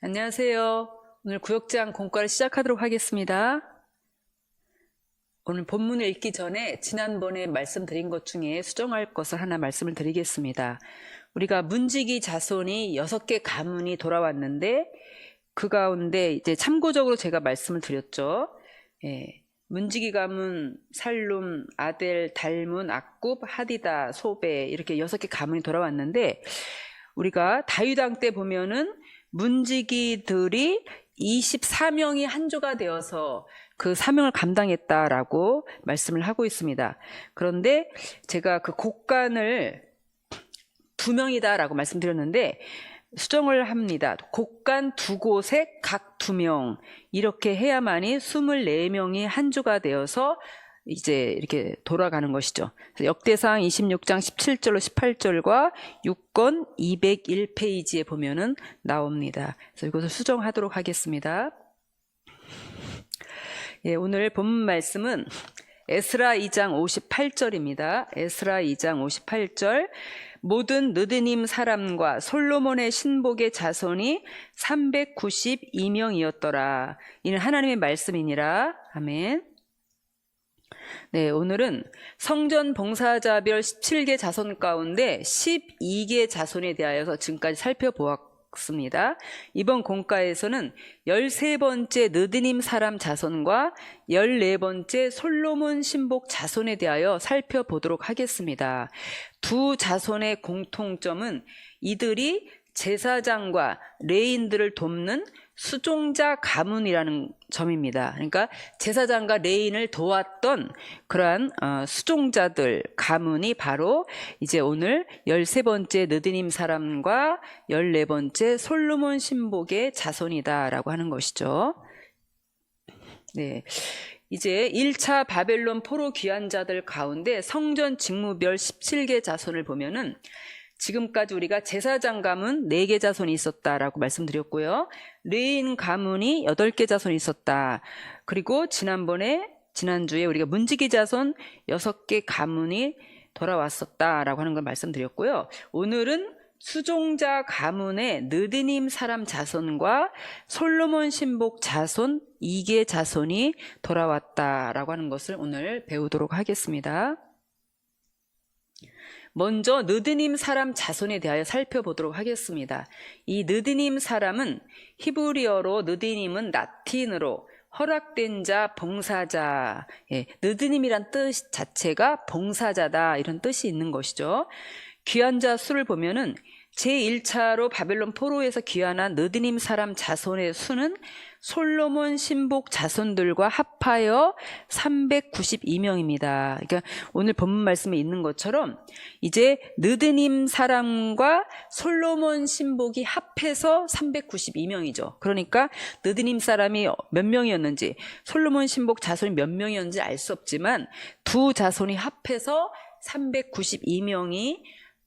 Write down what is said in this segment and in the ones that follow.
안녕하세요. 오늘 구역장 공과를 시작하도록 하겠습니다. 오늘 본문을 읽기 전에 지난번에 말씀드린 것 중에 수정할 것을 하나 말씀을 드리겠습니다. 우리가 문지기 자손이 6개 가문이 돌아왔는데 그 가운데 이제 참고적으로 제가 말씀을 드렸죠. 문지기 가문, 살룸, 아델, 달문, 악굽, 하디다, 소베 이렇게 6개 가문이 돌아왔는데 우리가 다윗 왕 때 보면은 문지기들이 24명이 한조가 되어서 그 사명을 감당했다라고 말씀을 하고 있습니다. 그런데 제가 그 곡간을 2명이다라고 말씀드렸는데 수정을 합니다. 곡간 2곳에 각 2명 이렇게 해야만이 24명이 한조가 되어서 이제 이렇게 돌아가는 것이죠. 역대상 26장 17절로 18절과 6권 201페이지에 보면은 나옵니다. 그래서 이것을 수정하도록 하겠습니다. 오늘 본문 말씀은 에스라 2장 58절입니다. 에스라 2장 58절. 모든 느드님 사람과 솔로몬의 신복의 자손이 392명이었더라. 이는 하나님의 말씀이니라. 아멘. 네, 오늘은 성전 봉사자별 17개 자손 가운데 12개 자손에 대하여서 지금까지 살펴보았습니다. 이번 공과에서는 13번째 느드님 사람 자손과 14번째 솔로몬 신복 자손에 대하여 살펴보도록 하겠습니다. 두 자손의 공통점은 이들이 제사장과 레인들을 돕는 수종자 가문이라는 점입니다. 그러니까 제사장과 레인을 도왔던 그러한 수종자들 가문이 바로 이제 오늘 13번째 느드님 사람과 14번째 솔로몬 신복의 자손이다라고 하는 것이죠. 네. 이제 1차 바벨론 포로 귀환자들 가운데 성전 직무별 17개 자손을 보면은 지금까지 우리가 제사장 가문 4개 자손이 있었다라고 말씀드렸고요. 레인 가문이 8개 자손이 있었다. 그리고 지난주에 우리가 문지기 자손 6개 가문이 돌아왔었다라고 하는 걸 말씀드렸고요. 오늘은 수종자 가문의 느드님 사람 자손과 솔로몬 신복 자손 2개 자손이 돌아왔다라고 하는 것을 오늘 배우도록 하겠습니다. 먼저 느드님 사람 자손에 대하여 살펴보도록 하겠습니다. 이 느드님 사람은 히브리어로 느드님은 라틴어로 허락된 자, 봉사자, 느드님이란 뜻 자체가 봉사자다 이런 뜻이 있는 것이죠. 귀환자 수를 보면은 제1차로 바벨론 포로에서 귀환한 느드님 사람 자손의 수는 솔로몬 신복 자손들과 합하여 392명입니다. 그러니까 오늘 본문 말씀에 있는 것처럼 이제 느드님 사람과 솔로몬 신복이 합해서 392명이죠. 그러니까 느드님 사람이 몇 명이었는지 솔로몬 신복 자손이 몇 명이었는지 알 수 없지만 두 자손이 합해서 392명이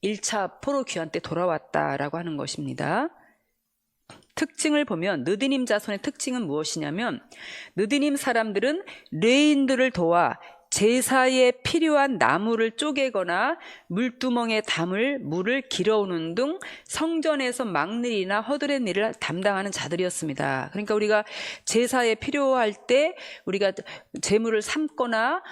1차 포로 귀환 때 돌아왔다라고 하는 것입니다. 특징을 보면 느드님 자손의 특징은 무엇이냐면 느드님 사람들은 레인들을 도와 제사에 필요한 나무를 쪼개거나 물두멍에 담을 물을 길어오는 등 성전에서 막일이나 허드렛 일을 담당하는 자들이었습니다. 그러니까 우리가 제사에 필요할 때 우리가 제물을 삶거나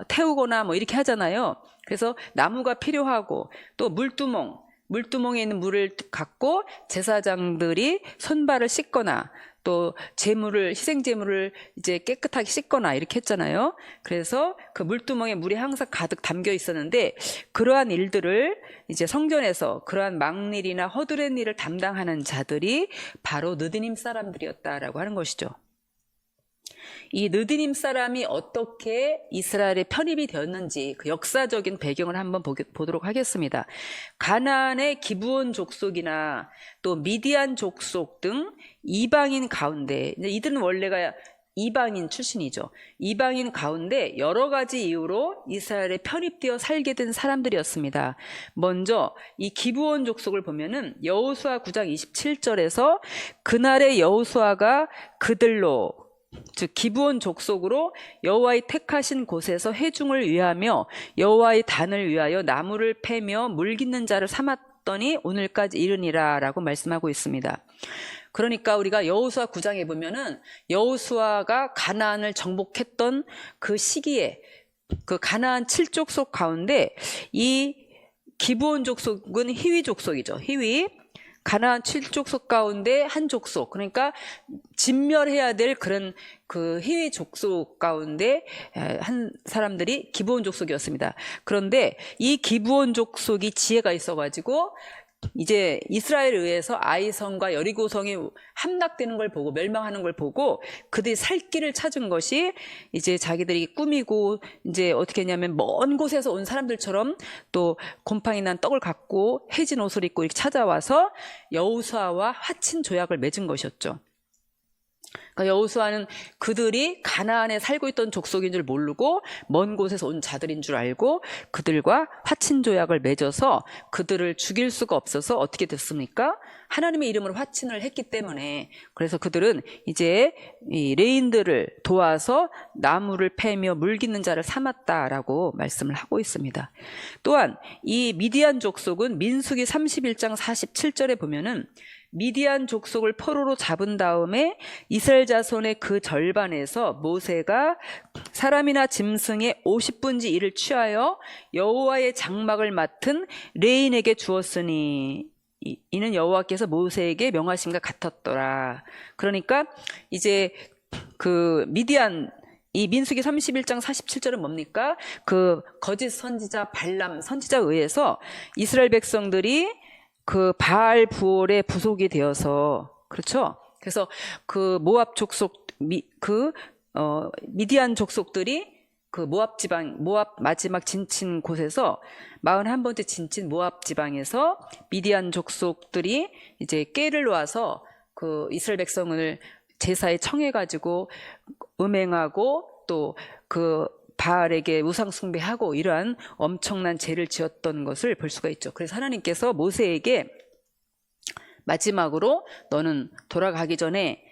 태우거나 뭐 이렇게 하잖아요. 그래서 나무가 필요하고 또 물두멍에 있는 물을 갖고 제사장들이 손발을 씻거나 또 희생제물을 이제 깨끗하게 씻거나 이렇게 했잖아요. 그래서 그 물두멍에 물이 항상 가득 담겨 있었는데 그러한 일들을 이제 성전에서 그러한 막일이나 허드렛 일을 담당하는 자들이 바로 느드님 사람들이었다라고 하는 것이죠. 이 느드님 사람이 어떻게 이스라엘에 편입이 되었는지 그 역사적인 배경을 한번 보도록 하겠습니다. 가나안의 기브온 족속이나 또 미디안 족속 등 이방인 가운데 이들은 원래가 이방인 출신이죠. 이방인 가운데 여러 가지 이유로 이스라엘에 편입되어 살게 된 사람들이었습니다. 먼저 이 기브온 족속을 보면은 여호수아 9장 27절에서 그날의 여호수아가 그들로 즉 기브온 족속으로 여호와의 택하신 곳에서 회중을 위하며 여호와의 단을 위하여 나무를 패며 물 깃는 자를 삼았더니 오늘까지 이르니라 라고 말씀하고 있습니다. 그러니까 우리가 여호수아 9장에 보면은 여호수아가 가나안을 정복했던 그 시기에 그 가나안 7족속 가운데 이 기브온 족속은 히위 족속이죠. 히위. 가나안 7족속 가운데 한 족속. 그러니까 진멸해야 될 그런 그 히위 족속 가운데 한 사람들이 기브온 족속이었습니다. 그런데 이 기브온 족속이 지혜가 있어가지고 이제 이스라엘에 의해서 아이성과 여리고성이 함락되는 걸 보고 멸망하는 걸 보고 그들이 살 길을 찾은 것이 이제 자기들이 꾸미고 이제 어떻게 했냐면 먼 곳에서 온 사람들처럼 또 곰팡이 난 떡을 갖고 해진 옷을 입고 이렇게 찾아와서 여호수아와 화친 조약을 맺은 것이었죠. 그러니까 여호수아는 그들이 가나안에 살고 있던 족속인 줄 모르고 먼 곳에서 온 자들인 줄 알고 그들과 화친 조약을 맺어서 그들을 죽일 수가 없어서 어떻게 됐습니까? 하나님의 이름으로 화친을 했기 때문에 그래서 그들은 이제 이 레인들을 도와서 나무를 패며 물깃는 자를 삼았다라고 말씀을 하고 있습니다. 또한 이 미디안 족속은 민수기 31장 47절에 보면은 미디안 족속을 포로로 잡은 다음에 이스라엘 자손의 그 절반에서 모세가 사람이나 짐승의 50분지 1을 취하여 여호와의 장막을 맡은 레인에게 주었으니 이는 여호와께서 모세에게 명하심과 같았더라. 그러니까 이제 그 미디안 이 민수기 31장 47절은 뭡니까? 그 거짓 선지자 발람 선지자에 의해서 이스라엘 백성들이 그 바알 부올의 부속이 되어서 그렇죠. 그래서 그 모압 족속 미디안 족속들이 그 모압 지방 모압 마지막 진친 곳에서 41번째 진친 모압 지방에서 미디안 족속들이 이제 꾀를 놓아서 그 이스라엘 백성을 제사에 청해 가지고 음행하고 또 그 바알에게 우상 숭배하고 이러한 엄청난 죄를 지었던 것을 볼 수가 있죠. 그래서 하나님께서 모세에게 마지막으로 너는 돌아가기 전에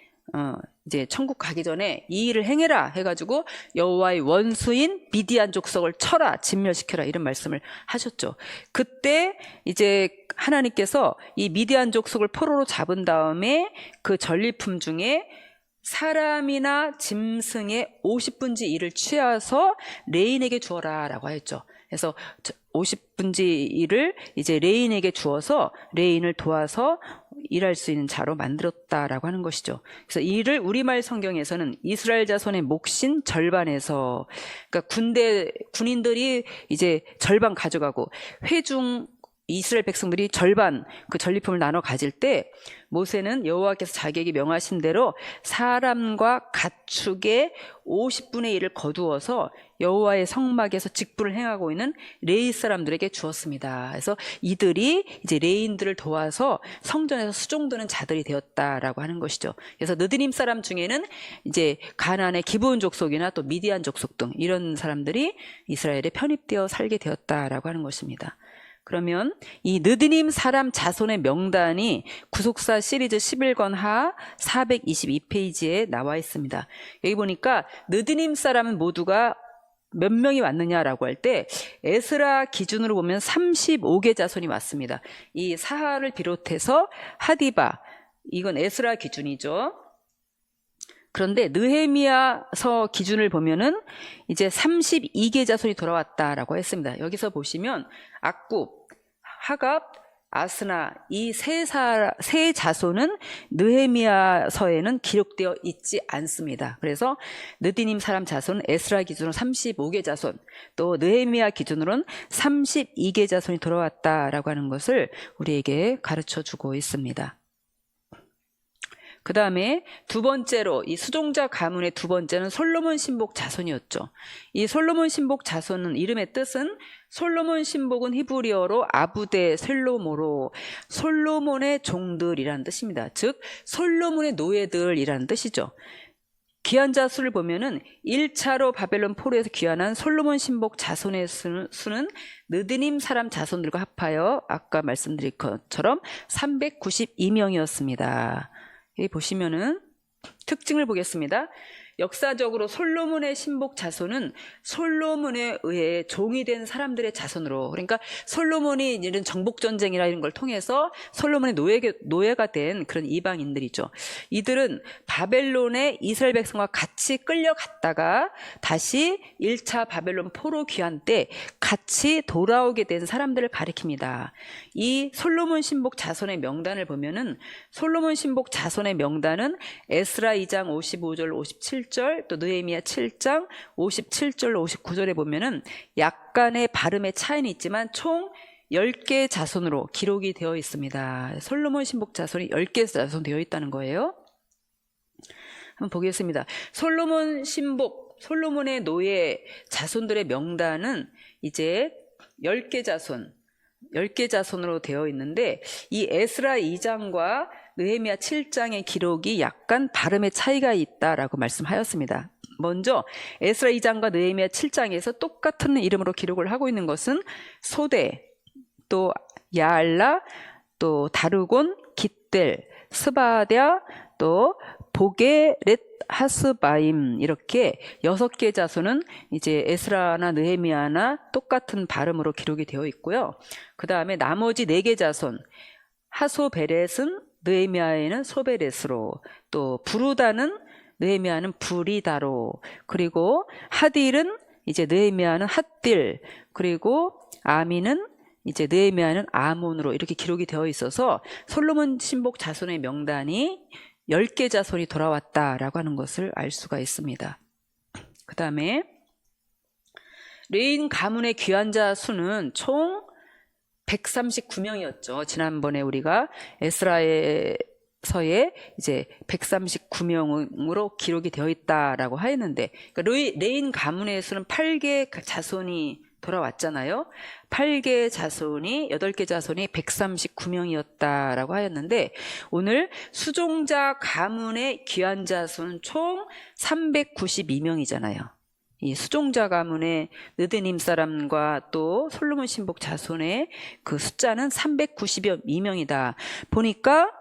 이제 천국 가기 전에 이 일을 행해라 해가지고 여호와의 원수인 미디안 족속을 쳐라 진멸시켜라 이런 말씀을 하셨죠. 그때 이제 하나님께서 이 미디안 족속을 포로로 잡은 다음에 그 전리품 중에 사람이나 짐승의 50분지 1을 취하서 레인에게 주어라 라고 하였죠. 그래서 50분지 1을 이제 레인에게 주어서 레인을 도와서 일할 수 있는 자로 만들었다라고 하는 것이죠. 그래서 이를 우리말 성경에서는 이스라엘 자손의 몫인 절반에서 그러니까 군인들이 이제 절반 가져가고 회중 이스라엘 백성들이 절반 그 전리품을 나눠 가질 때 모세는 여호와께서 자기에게 명하신 대로 사람과 가축의 50분의 1을 거두어서 여호와의 성막에서 직분을 행하고 있는 레위 사람들에게 주었습니다. 그래서 이들이 이제 레인들을 도와서 성전에서 수종드는 자들이 되었다라고 하는 것이죠. 그래서 느드님 사람 중에는 이제 가나안의 기브온 족속이나 또 미디안 족속 등 이런 사람들이 이스라엘에 편입되어 살게 되었다라고 하는 것입니다. 그러면 이 느드님 사람 자손의 명단이 구속사 시리즈 11권 하 422페이지에 나와 있습니다. 여기 보니까 느드님 사람은 모두가 몇 명이 왔느냐라고 할 때 에스라 기준으로 보면 35개 자손이 왔습니다. 이 사하를 비롯해서 하디바, 이건 에스라 기준이죠. 그런데 느헤미야서 기준을 보면은 이제 32개 자손이 돌아왔다라고 했습니다. 여기서 보시면 악굽, 하갑, 아스나 이 세 자손은 느헤미야서에는 기록되어 있지 않습니다. 그래서 느디님 사람 자손은 에스라 기준으로 35개 자손, 또 느헤미야 기준으로는 32개 자손이 돌아왔다라고 하는 것을 우리에게 가르쳐 주고 있습니다. 그 다음에 두 번째로 이 수종자 가문의 두 번째는 솔로몬 신복 자손이었죠. 이 솔로몬 신복 자손은 이름의 뜻은 솔로몬 신복은 히브리어로 아부데 셀로모로 솔로몬의 종들이라는 뜻입니다. 즉 솔로몬의 노예들이라는 뜻이죠. 귀환자 수를 보면은 1차로 바벨론 포로에서 귀환한 솔로몬 신복 자손의 수는 느드님 사람 자손들과 합하여 아까 말씀드린 것처럼 392명이었습니다. 여기 보시면은 특징을 보겠습니다. 역사적으로 솔로몬의 신복 자손은 솔로몬에 의해 종이 된 사람들의 자손으로, 그러니까 솔로몬이 이런 정복전쟁이나 이런 걸 통해서 솔로몬의 노예가 된 그런 이방인들이죠. 이들은 바벨론의 이스라엘 백성과 같이 끌려갔다가 다시 1차 바벨론 포로 귀환 때 같이 돌아오게 된 사람들을 가리킵니다. 이 솔로몬 신복 자손의 명단을 보면은, 솔로몬 신복 자손의 명단은 에스라 2장 55절 57절, 또 느헤미야 7장 57절 59절에 보면은 약간의 발음의 차이는 있지만 총 10개 자손으로 기록이 되어 있습니다. 솔로몬 신복 자손이 10개 자손 되어 있다는 거예요. 한번 보겠습니다. 솔로몬 신복, 솔로몬의 노예 자손들의 명단은 이제 10개 자손으로 되어 있는데, 이 에스라 2장과 느헤미야 7장의 기록이 약간 발음의 차이가 있다라고 말씀하였습니다. 먼저 에스라 2장과 느헤미야 7장에서 똑같은 이름으로 기록을 하고 있는 것은 소대, 또 야알라, 또 다르곤, 깃델, 스바랴, 또 보게렛 하스바임, 이렇게 6개 자손은 이제 에스라나 느헤미야나 똑같은 발음으로 기록이 되어 있고요. 그 다음에 나머지 4개 자손, 하소베렛은 느헤미야에는 소베렛으로, 또 부르다는 느헤미야는 부리다로, 그리고 하딜은 이제 느헤미야는 핫딜, 그리고 아미는 이제 느헤미야는 아몬으로 이렇게 기록이 되어 있어서 솔로몬 신복 자손의 명단이 10개 자손이 돌아왔다라고 하는 것을 알 수가 있습니다. 그 다음에 레인 가문의 귀환자 수는 총 139명이었죠. 지난번에 우리가 에스라서에 이제 139명으로 기록이 되어 있다라고 하였는데, 그러니까 레인 가문의 수는 8개 자손이 돌아왔잖아요. 8개 자손이, 8개 자손이 139명이었다라고 하였는데, 오늘 수종자 가문의 귀환자 수는 총 392명이잖아요. 이 수종자 가문의 느드님 사람과 또 솔로몬 신복 자손의 그 숫자는 392명이다. 보니까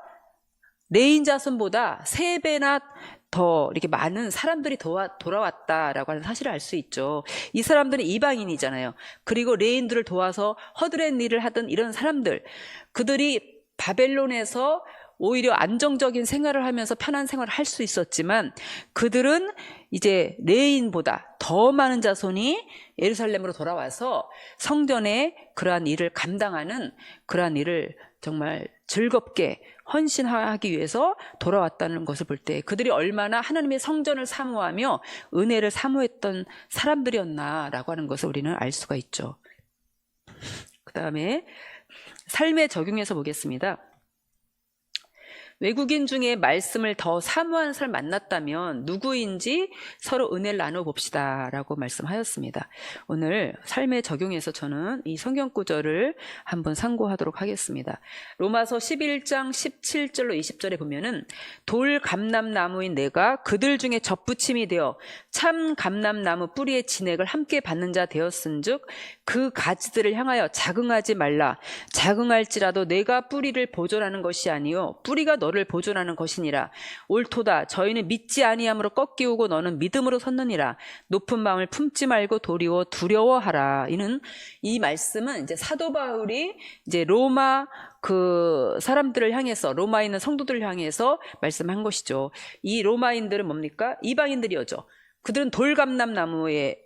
레인 자손보다 3배나 더 이렇게 많은 사람들이 돌아왔다라고 하는 사실을 알 수 있죠. 이 사람들은 이방인이잖아요. 그리고 레인들을 도와서 허드렛 일을 하던 이런 사람들, 그들이 바벨론에서 오히려 안정적인 생활을 하면서 편한 생활을 할 수 있었지만, 그들은 이제 레인보다 더 많은 자손이 예루살렘으로 돌아와서 성전에 그러한 일을 감당하는, 그러한 일을 정말 즐겁게 헌신하기 위해서 돌아왔다는 것을 볼 때 그들이 얼마나 하나님의 성전을 사모하며 은혜를 사모했던 사람들이었나라고 하는 것을 우리는 알 수가 있죠. 그 다음에 삶에 적용해서 보겠습니다. 외국인 중에 말씀을 더 사모하는 사람 만났다면 누구인지 서로 은혜를 나눠봅시다 라고 말씀하였습니다. 오늘 삶에 적용해서 저는 이 성경 구절을 한번 상고하도록 하겠습니다. 로마서 11장 17절로 20절에 보면은, 돌 감람나무인 내가 그들 중에 접붙임이 되어 참 감람나무 뿌리의 진액을 함께 받는 자 되었은즉 그 가지들을 향하여 자긍하지 말라. 자긍할지라도 내가 뿌리를 보존하는 것이 아니요 뿌리가 너를 보존하는 것이니라. 옳도다. 저희는 믿지 아니함으로 꺾이우고 너는 믿음으로 섰느니라. 높은 마음을 품지 말고 도리어 두려워하라. 이 말씀은 이제 사도 바울이 이제 로마 그 사람들을 향해서, 로마에 있는 성도들을 향해서 말씀한 것이죠. 이 로마인들은 뭡니까? 이방인들이었죠. 그들은 돌감람나무에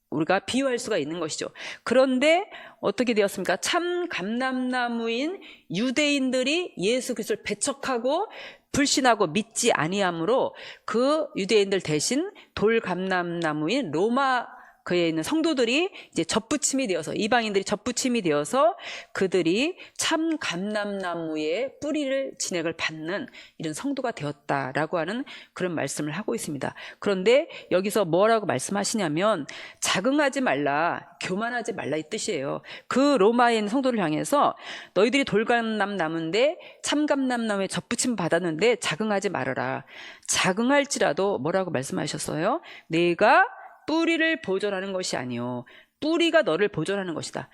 우리가 비유할 수가 있는 것이죠. 그런데 어떻게 되었습니까? 참 감람나무인 유대인들이 예수 그리스도를 배척하고 불신하고 믿지 아니함으로 그 유대인들 대신 돌감람나무인 로마 그에 있는 성도들이 이제 접붙임이 되어서, 이방인들이 접붙임이 되어서 그들이 참 감람나무의 뿌리를 진액을 받는 이런 성도가 되었다라고 하는 그런 말씀을 하고 있습니다. 그런데 여기서 뭐라고 말씀하시냐면 자긍하지 말라, 교만하지 말라 이 뜻이에요. 그 로마인 성도를 향해서 너희들이 돌감람나무인데 참감람나무에 접붙임 받았는데 자긍하지 말아라. 자긍할지라도 뭐라고 말씀하셨어요? 내가 뿌리를 보존하는 것이 아니요 뿌리가 너를 보존하는 것이다.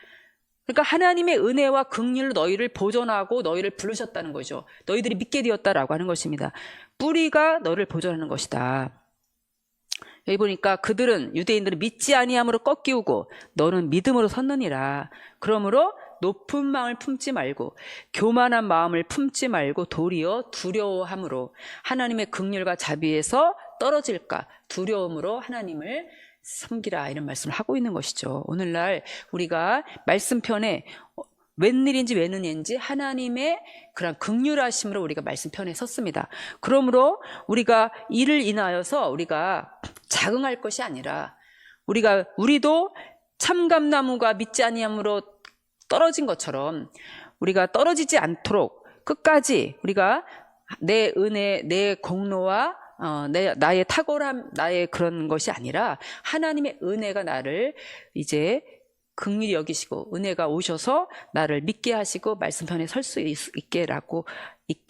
그러니까 하나님의 은혜와 긍휼로 너희를 보존하고 너희를 부르셨다는 거죠. 너희들이 믿게 되었다라고 하는 것입니다. 뿌리가 너를 보존하는 것이다. 여기 보니까 그들은 유대인들은 믿지 아니함으로 꺾이우고 너는 믿음으로 섰느니라. 그러므로 높은 마음을 품지 말고 교만한 마음을 품지 말고 도리어 두려워함으로 하나님의 긍휼과 자비에서 떨어질까 두려움으로 하나님을 섬기라, 이런 말씀을 하고 있는 것이죠. 오늘날 우리가 말씀편에 웬일인지 웬은인지 하나님의 그런 긍휼하심으로 우리가 말씀편에 섰습니다. 그러므로 우리가 이를 인하여서 우리가 자긍할 것이 아니라 우리도 참감나무가 믿지 아니함으로 떨어진 것처럼 우리가 떨어지지 않도록 끝까지 우리가 내 은혜, 내 공로와 나의 탁월함, 나의 그런 것이 아니라 하나님의 은혜가 나를 이제 긍휼히 여기시고 은혜가 오셔서 나를 믿게 하시고 말씀편에 설 수 있게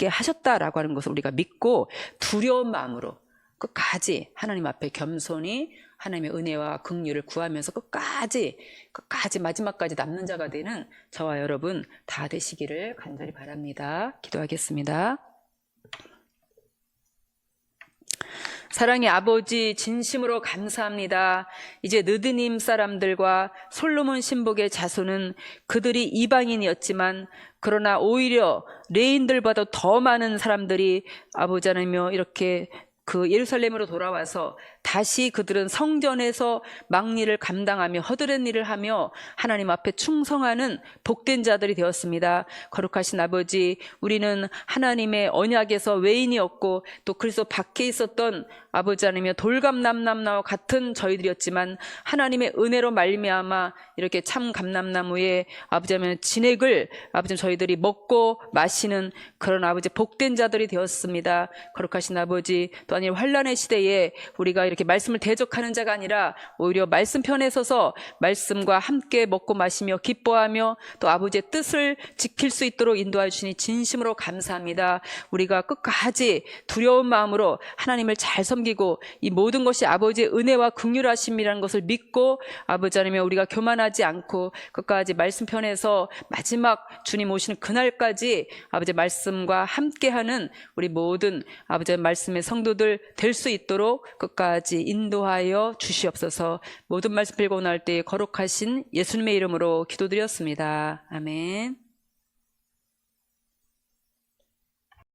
하셨다라고 하는 것을 우리가 믿고 두려운 마음으로 끝까지 하나님 앞에 겸손히 하나님의 은혜와 긍휼을 구하면서 끝까지 마지막까지 남는 자가 되는 저와 여러분 다 되시기를 간절히 바랍니다. 기도하겠습니다. 사랑의 아버지, 진심으로 감사합니다. 이제 느드님 사람들과 솔로몬 신복의 자손은 그들이 이방인이었지만 그러나 오히려 레인들보다 더 많은 사람들이 아버지 하나님이여 이렇게 그 예루살렘으로 돌아와서 다시 그들은 성전에서 막일을 감당하며 허드렛 일을 하며 하나님 앞에 충성하는 복된 자들이 되었습니다. 거룩하신 아버지, 우리는 하나님의 언약에서 외인이었고 또 그리스도 밖에 있었던 아버지 하나님의 돌감남나무와 같은 저희들이었지만 하나님의 은혜로 말미암아 이렇게 참 감람나무의 아버지 하나님의 진액을 아버지 저희들이 먹고 마시는 그런 아버지 복된 자들이 되었습니다. 거룩하신 아버지, 또 아니 환난의 시대에 우리가 이렇게 말씀을 대적하는 자가 아니라 오히려 말씀 편에 서서 말씀과 함께 먹고 마시며 기뻐하며 또 아버지의 뜻을 지킬 수 있도록 인도하여 주시니 진심으로 감사합니다. 우리가 끝까지 두려운 마음으로 하나님을 잘 섬기고 이 모든 것이 아버지의 은혜와 긍휼하심이라는 것을 믿고 아버지 하나님 우리가 교만하지 않고 끝까지 말씀 편에서 마지막 주님 오시는 그날까지 아버지의 말씀과 함께하는 우리 모든 아버지의 말씀의 성도들 될 수 있도록 끝까지 인도하여 주시옵소서. 모든 말씀 빌고 날 때 거룩하신 예수님의 이름으로 기도드렸습니다. 아멘.